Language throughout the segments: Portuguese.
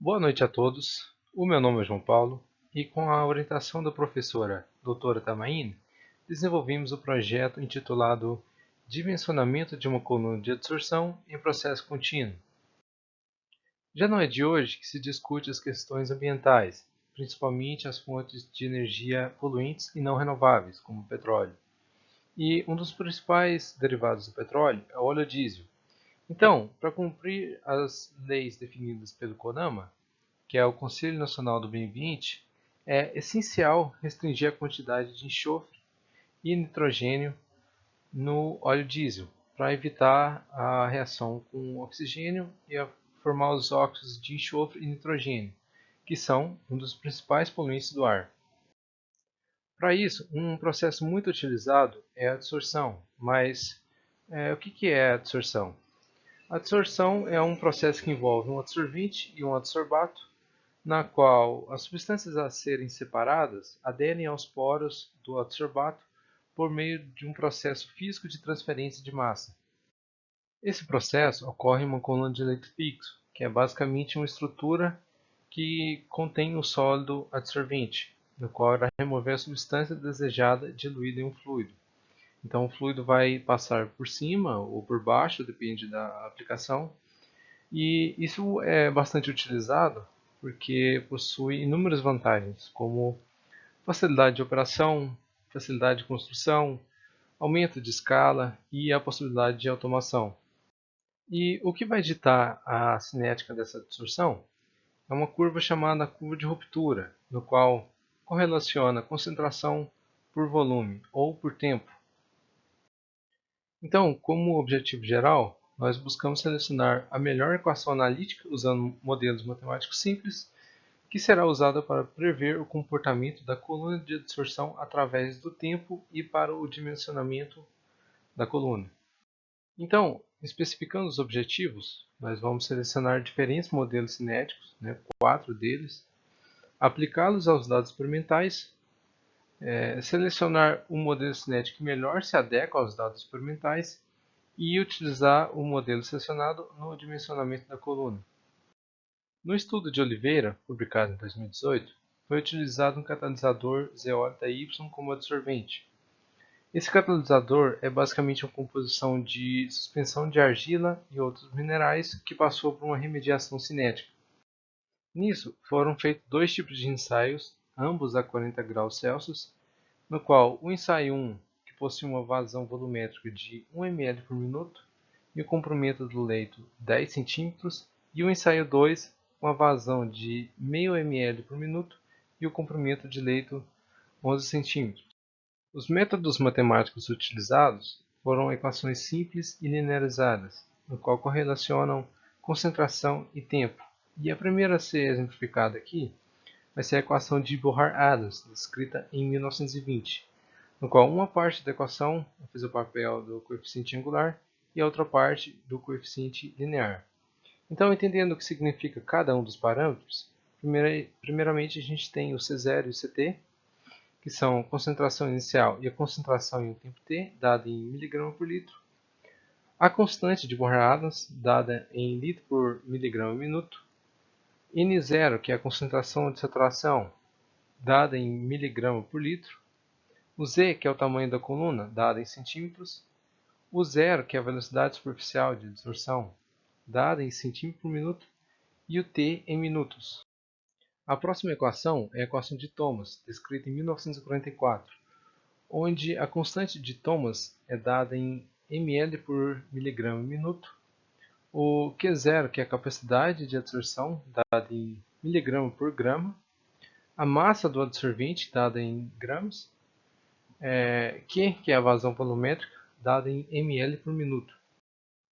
Boa noite a todos. O meu nome é João Paulo e, com a orientação da professora doutora Tamaine, desenvolvemos o projeto intitulado Dimensionamento de uma coluna de adsorção em processo contínuo. Já não é de hoje que se discute as questões ambientais, principalmente as fontes de energia poluentes e não renováveis, como o petróleo. E um dos principais derivados do petróleo é o óleo diesel. Então, para cumprir as leis definidas pelo CONAMA, que é o Conselho Nacional do Meio Ambiente, é essencial restringir a quantidade de enxofre e nitrogênio no óleo diesel, para evitar a reação com o oxigênio e a formar os óxidos de enxofre e nitrogênio, que são um dos principais poluentes do ar. Para isso, um processo muito utilizado é a adsorção, mas o que é a adsorção? A adsorção é um processo que envolve um adsorvente e um adsorbato, na qual as substâncias a serem separadas aderem aos poros do adsorbato por meio de um processo físico de transferência de massa. Esse processo ocorre em uma coluna de leito fixo, que é basicamente uma estrutura que contém o sólido adsorvente, no qual irá remover a substância desejada diluída em um fluido. Então o fluido vai passar por cima ou por baixo, depende da aplicação, e isso é bastante utilizado porque possui inúmeras vantagens, como facilidade de operação, facilidade de construção, aumento de escala e a possibilidade de automação. E o que vai ditar a cinética dessa absorção é uma curva chamada curva de ruptura, no qual correlaciona concentração por volume ou por tempo. Então, como objetivo geral, nós buscamos selecionar a melhor equação analítica usando modelos matemáticos simples, que será usada para prever o comportamento da coluna de adsorção através do tempo e para o dimensionamento da coluna. Então, especificando os objetivos, nós vamos selecionar diferentes modelos cinéticos, 4 deles, aplicá-los aos dados experimentais, selecionar o modelo cinético que melhor se adequa aos dados experimentais e utilizar o modelo selecionado no dimensionamento da coluna. No estudo de Oliveira, publicado em 2018, foi utilizado um catalisador zeólita Y como adsorvente. Esse catalisador é basicamente uma composição de suspensão de argila e outros minerais que passou por uma remediação cinética. Nisso, foram feitos dois tipos de ensaios, ambos a 40 graus Celsius, no qual o ensaio 1, que possui uma vazão volumétrica de 1 ml por minuto e o comprimento do leito 10 centímetros, e o ensaio 2, uma vazão de 0,5 ml por minuto e o comprimento de leito 11 centímetros. Os métodos matemáticos utilizados foram equações simples e linearizadas, no qual correlacionam concentração e tempo. E a primeira a ser exemplificada aqui vai ser a equação de Bohr-Adams, descrita em 1920, no qual uma parte da equação fez o papel do coeficiente angular e a outra parte do coeficiente linear. Então, entendendo o que significa cada um dos parâmetros, primeiramente a gente tem o C0 e o CT, que são a concentração inicial e a concentração em um tempo t, dada em miligrama por litro. A constante de Bohr-Adams, dada em litro por miligrama minuto. N0, que é a concentração de saturação, dada em miligrama por litro. O Z, que é o tamanho da coluna, dada em centímetros. O zero, que é a velocidade superficial de absorção, dada em centímetro por minuto. E o T em minutos. A próxima equação é a equação de Thomas, descrita em 1944, onde a constante de Thomas é dada em ml por miligrama minuto, o Q0, que é a capacidade de adsorção, dada em miligrama por grama, a massa do adsorvente, dada em gramas, Q, que é a vazão volumétrica, dada em ml por minuto.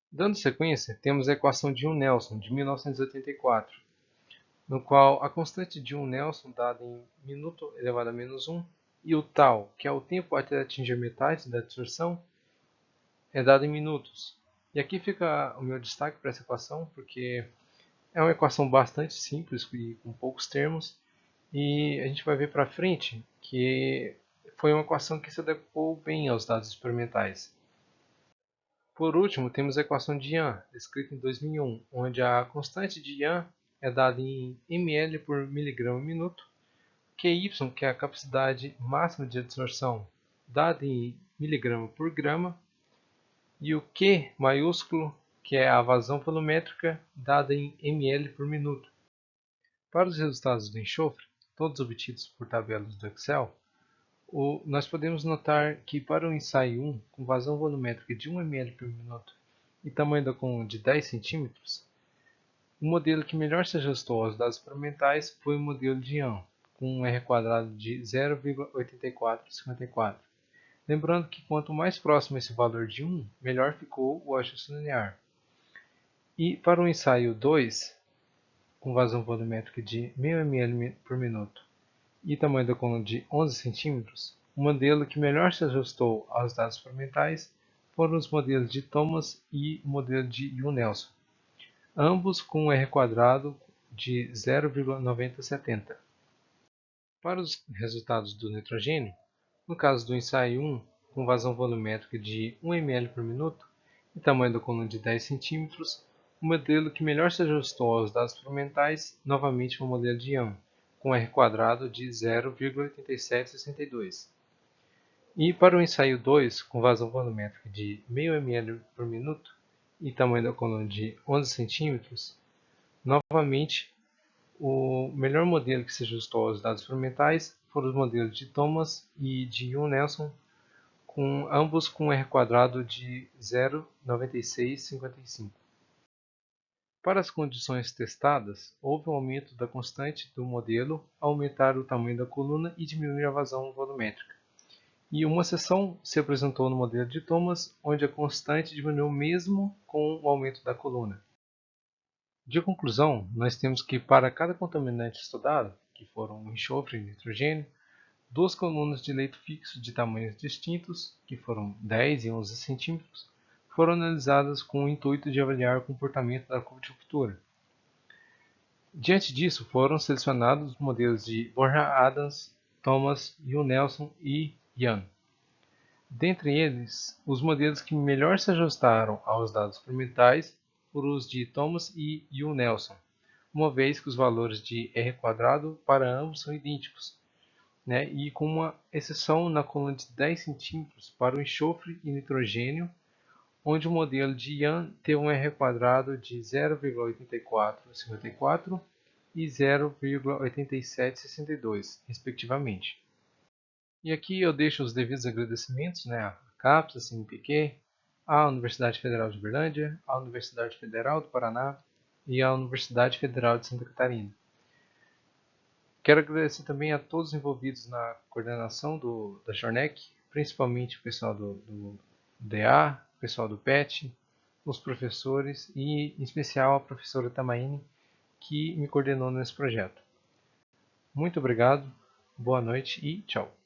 Dando sequência, temos a equação de Nelson, de 1984, no qual a constante de Nelson, dada em minuto elevado a menos 1, e o tau, que é o tempo até atingir metade da absorção, é dado em minutos. E aqui fica o meu destaque para essa equação, porque é uma equação bastante simples e com poucos termos, e a gente vai ver para frente que foi uma equação que se adequou bem aos dados experimentais. Por último, temos a equação de Young, descrita em 2001, onde a constante de Young é dado em ml por miligrama minuto, QY, que é a capacidade máxima de adsorção, dada em miligrama por grama, e o Q maiúsculo, que é a vazão volumétrica, dada em ml por minuto. Para os resultados do enxofre, todos obtidos por tabelas do Excel, nós podemos notar que para o ensaio 1, com vazão volumétrica de 1 ml por minuto e tamanho da coluna de 10 cm, o modelo que melhor se ajustou aos dados experimentais foi o modelo de Young, com um R quadrado de 0,8454. Lembrando que quanto mais próximo esse valor de 1, melhor ficou o ajuste linear. E para o ensaio 2, com vazão volumétrica de 1000 ml por minuto e tamanho da coluna de 11 cm, o modelo que melhor se ajustou aos dados experimentais foram os modelos de Thomas e o modelo de Yu-Nelson, ambos com um R quadrado de 0,9070. Para os resultados do nitrogênio, no caso do ensaio 1, com vazão volumétrica de 1 ml por minuto e tamanho da coluna de 10 cm, o modelo que melhor se ajustou aos dados experimentais novamente foi o modelo de Young, com R quadrado de 0,8762. E para o ensaio 2, com vazão volumétrica de 1000 ml por minuto e tamanho da coluna de 11 cm, novamente o melhor modelo que se ajustou aos dados experimentais foram os modelos de Thomas e de Yu-Nelson, ambos com R quadrado de 0,9655. Para as condições testadas, houve um aumento da constante do modelo ao aumentar o tamanho da coluna e diminuir a vazão volumétrica. E uma exceção se apresentou no modelo de Thomas, onde a constante diminuiu mesmo com o aumento da coluna. De conclusão, nós temos que para cada contaminante estudado, que foram o enxofre e nitrogênio, duas colunas de leito fixo de tamanhos distintos, que foram 10 e 11 cm, foram analisadas com o intuito de avaliar o comportamento da culticultura. Diante disso, foram selecionados os modelos de Borja-Adams, Thomas, Yu-Nelson e Young. Dentre eles, os modelos que melhor se ajustaram aos dados experimentais foram os de Thomas e Yu-Nelson, uma vez que os valores de R quadrado para ambos são idênticos, e com uma exceção na coluna de 10 cm para o enxofre e nitrogênio, onde o modelo de Young teve um R quadrado de 0,8454 e 0,8762, respectivamente. E aqui eu deixo os devidos agradecimentos à CAPES, à CNPq, à Universidade Federal de Uberlândia, à Universidade Federal do Paraná e à Universidade Federal de Santa Catarina. Quero agradecer também a todos os envolvidos na coordenação da Jornec, principalmente o pessoal do DA, o pessoal do PET, os professores e, em especial, a professora Tamaine, que me coordenou nesse projeto. Muito obrigado, boa noite e tchau!